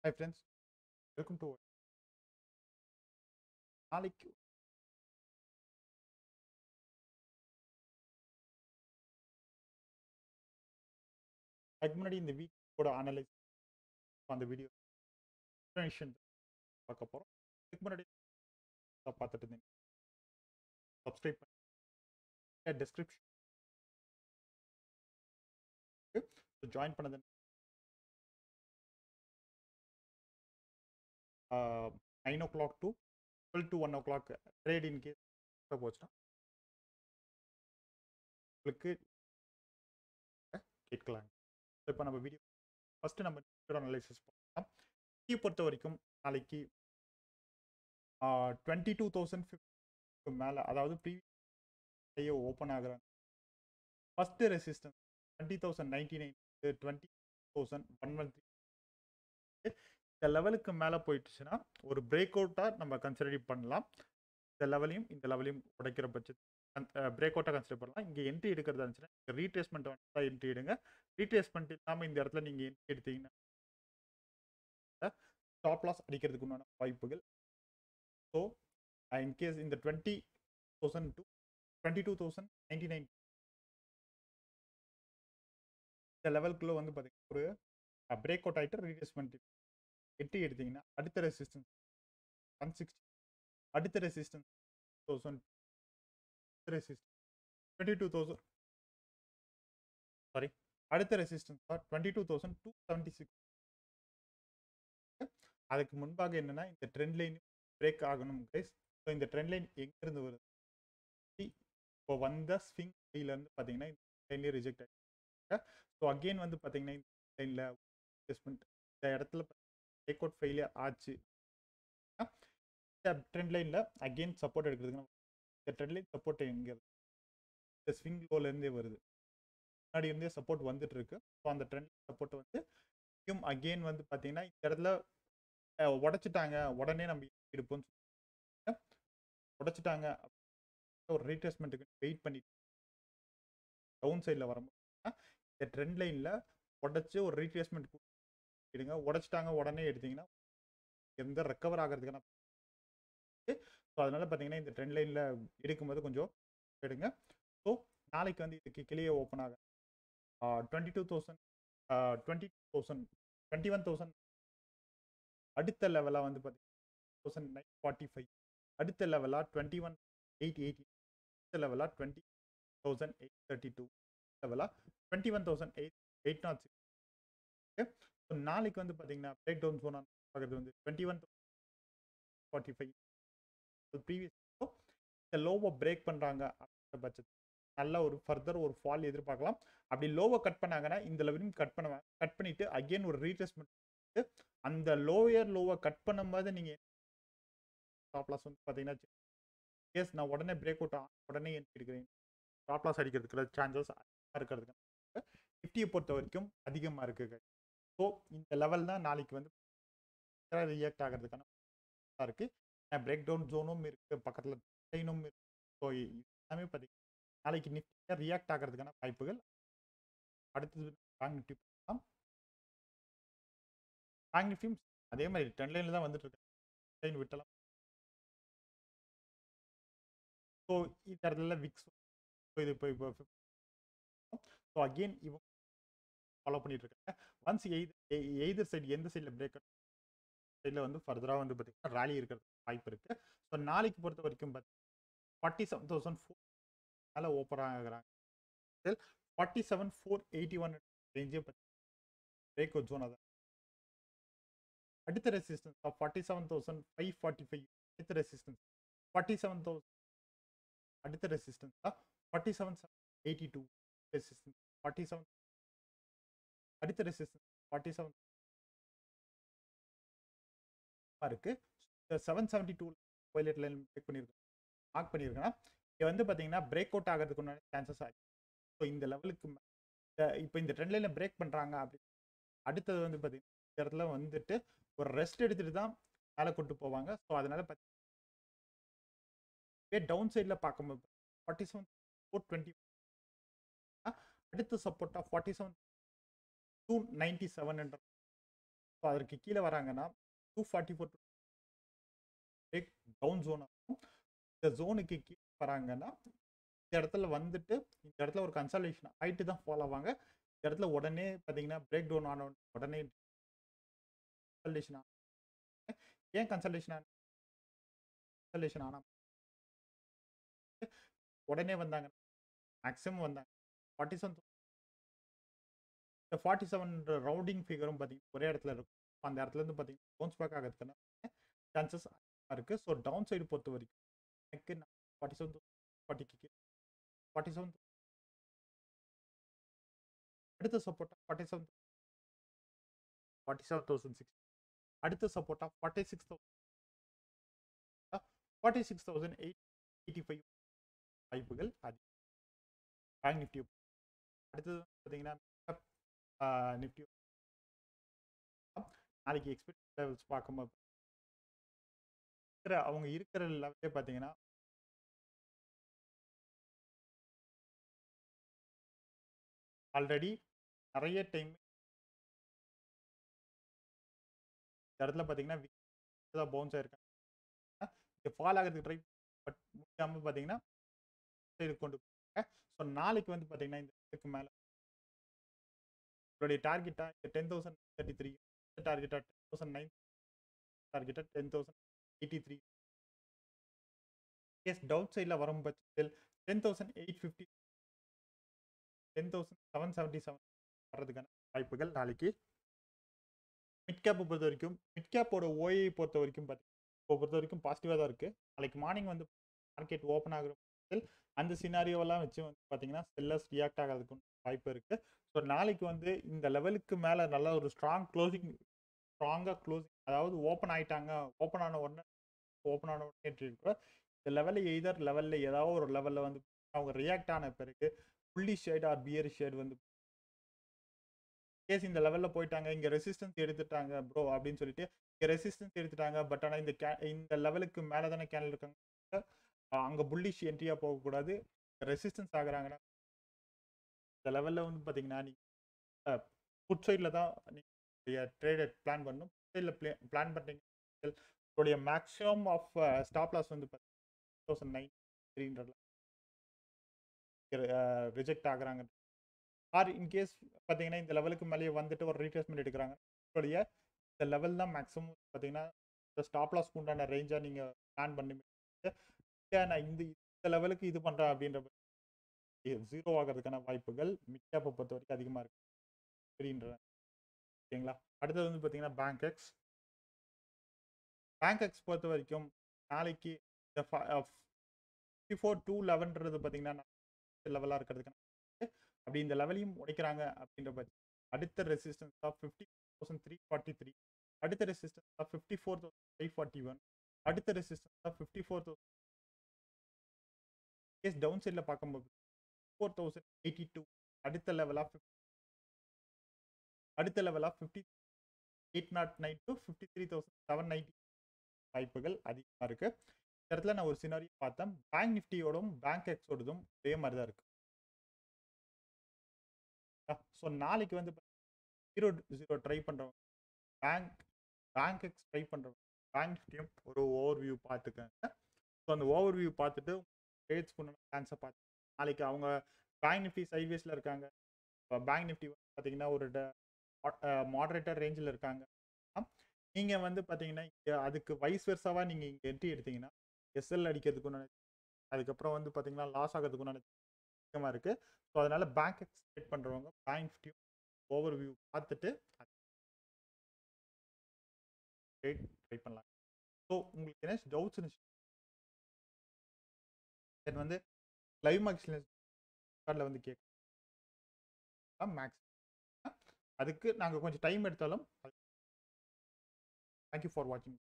Hi friends, welcome to நாளைக்கு அதுக்கு முன்னாடி இந்த வீக்கோட அனலைஸ் அந்த வீடியோ பார்க்க போகிறோம். இதுக்கு முன்னாடி பார்த்துட்டு இருந்தீங்க சப்ஸ்கிரைப் பண்ணி டிஸ்கிரிப்ஷன் ஜாயின் பண்ணது 9 o'clock to 12 to 1 o'clock trade in case போச்சுன்னா உங்களுக்கு கேட்கலாம். இப்போ நம்ம வீடியோ ஃபஸ்ட்டு நம்ம அனலைசிஸ் பண்ணலாம். பொறுத்த வரைக்கும் நாளைக்கு 22,050 மேலே, அதாவது ப்ரீவியஸ் ஓப்பன் ஆகுறாங்க. ஃபஸ்ட்டு ரெசிஸ்டன்ஸ் 20,099 20,113 இந்த லெவலுக்கு மேலே போயிடுச்சுன்னா ஒரு பிரேக் அவுட்டாக நம்ம கன்சிடர் பண்ணலாம். இந்த லெவலையும் உடைக்கிற பட்சத்தில் பிரேக் அவுட்டாக கன்சிடர் பண்ணலாம். இங்கே என்ட்ரி எடுக்கிறதா இருந்துச்சுன்னா ரீட்ரேஸ்மெண்ட் தான் என்ட்ரி எடுங்க. ரீட்ரேஸ்மெண்ட் இல்லாமல் இந்த இடத்துல நீங்கள் என்ட்ரி எடுத்தீங்கன்னா ஸ்டாப் லாஸ் அடிக்கிறதுக்கு உண்டான வாய்ப்புகள். ஸோ இன்கேஸ் இந்த 20,000 to 22,099 இந்த லெவலுக்குள்ளே வந்து பார்த்தீங்கன்னா ஒரு பிரேக் அவுட் ஆகிட்டு ரீட்ரேஸ்மெண்ட் என்ட்ரி எடுத்தீங்கன்னா அடுத்த ரெசிஸ்டன்ஸ் 160, அடுத்த ரெசிஸ்டன்ஸ் 1000, ரெசிஸ்டன்ஸ் 22,000 சாரி அடுத்த ரெசிஸ்டன்ஸ் 22,276. அதுக்கு முன்பாக என்னன்னா இந்த ட்ரெண்ட் லைன் பிரேக் ஆகணும் கைஸ். ஸோ இந்த ட்ரெண்ட் லைன் எங்கிருந்து வருது? இப்போ வந்த ஸ்விங் இருந்து பார்த்தீங்கன்னா இந்த லைன்லேயே ரிஜெக்ட் ஆகிடுங்க. ஸோ அகெயின் வந்து பார்த்தீங்கன்னா இந்த லைனில் அட்ஜஸ்ட்மெண்ட் இந்த இடத்துல பிரேக் அவுட் ஃபெயிலியர் ஆச்சு. இந்த ட்ரெண்ட் லைனில் அகெயின் சப்போர்ட் எடுக்கிறதுக்கு இந்த ட்ரெண்ட் லைன் சப்போர்ட் எங்கே இந்த ஸ்விங் லோலேருந்தே வருது, முன்னாடி இருந்தே சப்போர்ட் வந்துட்டு இருக்கு. ஸோ அந்த ட்ரெண்ட் சப்போர்ட் வந்து அகெயின் வந்து பார்த்தீங்கன்னா இந்த இடத்துல உடைச்சிட்டாங்க, உடனே நம்ம எடுப்போம்னு உடைச்சிட்டாங்க. ஒரு ரீட்ரேஸ்மெண்ட்டுக்கு வெயிட் பண்ணிட்டு டவுன் சைடில் வரும்போது இந்த ட்ரெண்ட் லைனில் உடச்சி ஒரு ரீட்ரேஸ்மெண்ட் எடுங்க. உடைச்சிட்டாங்க உடனே எடுத்தீங்கன்னா எந்த ரெக்கவர் ஆகிறதுக்கான. ஸோ அதனால பார்த்தீங்கன்னா இந்த ட்ரெண்ட் லைனில் எடுக்கும்போது கொஞ்சம் எடுங்க. ஸோ நாளைக்கு வந்து இதுக்கு கிளியே ஓப்பன் ஆக 22,000 21,000 அடுத்த லெவலாக வந்து பார்த்தீங்கன்னா 945, அடுத்த லெவலாக 21,880, அடுத்த லெவலாக 20,832, லெவலாக 21,806. ஸோ நாளைக்கு வந்து பார்த்தீங்கன்னா பிரேக் டவுன் ஜோன் பார்க்குறது வந்து 21,45 ப்ரீவியஸ். இந்த லோவை பிரேக் பண்ணுறாங்க அப்படின்ற பட்சத்தில் நல்ல ஒரு ஃபர்தர் ஒரு ஃபால் எதிர்பார்க்கலாம். அப்படி லோவை கட் பண்ணாங்கன்னா இந்த லெவலையும் கட் பண்ணுவாங்க. கட் பண்ணிட்டு அகெயின் ஒரு ரீட்ரேஸ்மெண்ட் அந்த லோவை கட் பண்ணும்போது நீங்கள் ஸ்டாப் லாஸ் வந்து பார்த்தீங்கன்னா கேஸ் நான் உடனே பிரேக் அவுட் உடனே எடுக்கிறேன், ஸ்டாப் லாஸ் அடிக்கிறதுக்கு சான்சஸ் இருக்கிறதுக்கு நிஃப்டியை பொறுத்த வரைக்கும் அதிகமாக இருக்குது. ஸோ இந்த லெவல் தான் நாளைக்கு வந்து ரியாக்ட் ஆகிறதுக்கான இருக்குது. பிரேக் டவுன் ஜோனும் இருக்குது, பக்கத்தில் ட்ரெயினும் இருக்குது. ஸோ எல்லாமே பார்த்தீங்கன்னா நாளைக்கு நிஃப்டியாக ரியாக்ட் ஆகிறதுக்கான வாய்ப்புகள். அடுத்தது பேங்க் நிஃப்டி பார்க்கலாம். பேங்க் நிஃப்டியும் அதே மாதிரி ட்ரெண்ட் லைனில் தான் வந்துட்டு இருக்கு, ட்ரெயின் விட்டலாம். ஸோ இந்த இடத்துல விக்ஸ் இது இப்போ ஸோ அகெயின் இவங்க ஃபாலோ பண்ணிட்டு இருக்காங்க. ஒன்ஸ் எய்தர் சைடு எந்த சைடில் பிரேக் சைடில் வந்து ஃபர்தராக வந்து பார்த்தீங்கன்னா ராலி இருக்கிறது வாய்ப்பு இருக்குது. ஸோ நாளைக்கு பொறுத்த வரைக்கும் பார்த்தீங்கன்னா 47,400 மேலே ஓப்பன் ஆகுறாங்க. 47,481 ரேஞ்சே பிரேக் அவுட் ஜோன். அதான் அடுத்த ரெசிஸ்டன்ஸ் 47,545, அடுத்த ரெசிஸ்டன்ஸ் 47,000, அடுத்த ரெசிஸ்டன்ஸ் 47,82, ரெசிஸ்டன்ஸ் 47, அடுத்த ரெசிஸ்டன்ஸ் 47 இருக்கு. 772 வயலட் லைன் பிரேக் பண்ணியிருக்கேன், மார்க் பண்ணியிருக்கேன்னா இங்கே வந்து பார்த்தீங்கன்னா பிரேக் அவுட் ஆகிறதுக்கு உண்டான சான்சஸ் ஆச்சு. ஸோ இந்த லெவலுக்கு இப்போ இந்த ட்ரெண்ட் லைனில் பிரேக் பண்ணுறாங்க அப்படி அடுத்தது வந்து பார்த்தீங்கன்னா இந்த இடத்துல வந்துட்டு ஒரு ரெஸ்ட் எடுத்துட்டு தான் மேலே கொண்டு போவாங்க. ஸோ அதனால டவுன் சைடில் பார்க்கும்போது 47,420 அடுத்த சப்போர்ட்டா 47,297 அதற்கு கீழே வராங்கன்னா 244 பிரேக் டவுன் ஜோன் ஆகும். இந்த ஜோனுக்கு கீழே வராங்கன்னா இந்த இடத்துல வந்துட்டு இந்த இடத்துல ஒரு கன்சல்டேஷன் ஆயிட்டு தான் ஃபாலோ ஆவாங்க. இந்த இடத்துல உடனே பார்த்தீங்கன்னா பிரேக் டவுன் ஆன உடனே கன்சல்டேஷன் ஏன் கன்சல்டேஷன் ஆனா உடனே வந்தாங்க, மேக்ஸிமம் வந்தாங்க 47. இந்த 47 ரவுண்டிங் ஃபிகரும் பார்த்தீங்கன்னா ஒரே இடத்துல இருக்கும். அந்த இடத்துல இருந்து பார்த்தீங்கன்னா பவுன்ஸ் பேக் ஆகிறதுக்கான சான்சஸ் இருக்கு. ஸோ டவுன் சைடு பொறுத்த வரைக்கும் எனக்கு 47 40 47 அடுத்த சப்போர்ட்டா 47 47,006 அடுத்த சப்போர்ட்டா 46,885 வாய்ப்புகள் அது பேங்க் நிஃப்டி. அடுத்தது பார்த்தீங்கன்னா நிஃப்டி நாளைக்கு எக்ஸ்பெக்ட் லெவல்ஸ் பார்க்கும்போது அவங்க இருக்கிற லெவலே பார்த்தீங்கன்னா ஆல்ரெடி நிறைய டைம் இந்த இடத்துல பார்த்தீங்கன்னா பவுன்ஸ் ஆயிருக்காங்க. ஃபால் ஆகிறதுக்கு ட்ரை பட் முடியாமல் பார்த்தீங்கன்னா சைடு கொண்டு போகிறாங்க. ஸோ நாளைக்கு வந்து பார்த்தீங்கன்னா இந்த இதுக்கு மேலே உங்களுடைய டார்கெட்டாக 10,033 டார்கெட்டாக 10,009 டார்கெட்டாக 10,083 கேஸ் டவுன் சைடில் வரும் பட்சத்தில் 10,850 10,777 வர்றதுக்கான வாய்ப்புகள் நாளைக்கு. மிட் கேப்பை பொறுத்த வரைக்கும் மிட் கேப்போட ஓஐ பொறுத்த வரைக்கும் பொறுத்த வரைக்கும் பாசிட்டிவாக தான் இருக்குது. நாளைக்கு மார்னிங் வந்து மார்க்கெட் ஓப்பன் ஆகிற பட்சத்தில் அந்த சினாரியோவெல்லாம் வச்சு வந்து பார்த்தீங்கன்னா செல்லர்ஸ் ரியாக்ட் ஆகிறதுக்கு வாய்ப்பு இருக்குது. ஸோ நாளைக்கு வந்து இந்த லெவலுக்கு மேலே நல்ல ஒரு ஸ்ட்ராங்காக க்ளோசிங், அதாவது ஓப்பன் ஆகிட்டாங்க, ஓப்பன் ஆன உடனே கூட இந்த லெவலில் எய்தர் லெவலில் ஏதாவது ஒரு லெவலில் வந்து அவங்க ரியாக்ட் ஆன பிறகு புள்ளி ஷேட் ஆர் பியர் ஷேட் வந்து கேஸ் இந்த லெவலில் போயிட்டாங்க, இங்கே ரெசிஸ்டன்ஸ் எடுத்துட்டாங்க ப்ரோ அப்படின்னு சொல்லிட்டு இங்கே ரெசிஸ்டன்ஸ் எடுத்துட்டாங்க. பட் ஆனால் இந்த லெவலுக்கு மேலே தானே கேனல் இருக்காங்க, அங்கே புல்லிஷ் என்ட்ரியாக போகக்கூடாது. ரெசிஸ்டன்ஸ் ஆகுறாங்கன்னா இந்த லெவலில் வந்து பார்த்தீங்கன்னா நீங்கள் புட் சைடில் தான் நீங்கள் ட்ரேடை பிளான் பண்ணணும். புட் சைடில் பிளான் பண்ணுறீங்க உங்களுடைய மேக்ஸிமம் ஆஃப் ஸ்டாப் லாஸ் வந்து 2009 ரிஜெக்ட் ஆகுறாங்க. ஆர் இன்கேஸ் பார்த்தீங்கன்னா இந்த லெவலுக்கு மேலேயே வந்துட்டு ஒரு ரீட்ரேஸ்மெண்ட் எடுக்கிறாங்க, உங்களுடைய இந்த லெவல் தான் மேக்ஸிமம் பார்த்தீங்கன்னா இந்த ஸ்டாப் லாஸ்க்கு உண்டான ரேஞ்சாக நீங்கள் பிளான் பண்ணி நான் இந்த லெவலுக்கு இது பண்ணுறேன் அப்படின்ற ஜீரோ ஆகிறதுக்கான வாய்ப்புகள் மிட் கேப்பை பொறுத்த வரைக்கும் அதிகமாக இருக்கு அப்படின்ற. ஓகேங்களா. அடுத்தது வந்து பார்த்தீங்கன்னா பேங்க் எக்ஸ் பொறுத்த வரைக்கும் நாளைக்கு இந்த 54,211 பார்த்தீங்கன்னா லெவலாக இருக்கிறதுக்கான அப்படி இந்த லெவலையும் உடைக்கிறாங்க அப்படின்ற பட்சம் அடுத்த ரெசிஸ்டன்ஸ் ஆஃப் 50,343, அடுத்த ரெசிஸ்டன்ஸ் ஆஃப் 54,541, அடுத்த ரெசிஸ்டன்ஸ் ஆஃப் 54,000 கேஸ் டவுன் சைடில் பார்க்கும்போது 4,082 அடுத்த லெவல் ஆஃப் 5809 to 53,790 வாய்ப்புகள் அதிகமாக இருக்கு. இந்த இடத்துல நான் ஒரு சினாரியோ பார்த்தேன், பேங்க் நிஃப்டியோடும் பேங்க் எக்ஸோடதும் ஒரே மாதிரி தான் இருக்கு. ஸோ நாளைக்கு வந்து 0 ட்ரை பண்ணுறவங்க பேங்க் எக்ஸ் ட்ரை பண்ணுறவங்க பேங்க் நிஃப்டியும் ஒரு ஓவர் வியூ பார்த்துக்கங்க. ஸோ அந்த ஓவர் வியூ பார்த்துட்டு ட்ரேட்ஸ் பண்ண பிளான்ஸை பார்த்து நாளைக்கு அவங்க பேங்க் நிஃப்டி சைட்வேஸில் இருக்காங்க. பேங்க் நிஃப்டி பார்த்தீங்கன்னா ஒரு மாடரேட்டர் ரேஞ்சில் இருக்காங்க. நீங்கள் வந்து பார்த்தீங்கன்னா அதுக்கு வைஸ் வெர்சாவாக நீங்கள் இங்கே என்ட்ரி எடுத்தீங்கன்னா எஸ்எல் அடிக்கிறதுக்கு அதுக்கப்புறம் வந்து பார்த்தீங்கன்னா லாஸ் ஆகிறதுக்கு அதிகமாக இருக்குது. ஸோ அதனால் பேங்க் எக்ஸ் ட்ரேட் பண்ணுறவங்க பேங்க் நிஃப்டி ஓவர் வியூ பார்த்துட்டு ட்ரை பண்ணலாம். ஸோ உங்களுக்கு என்ன டவுட்ஸ் இருந்துச்சு வந்து லைவ் மார்க்ஸில் வந்து கேட்கலாம் மேக்ஸ். அதுக்கு நாங்கள் கொஞ்சம் டைம் எடுத்தாலும் தேங்க்யூ ஃபார் வாட்சிங்.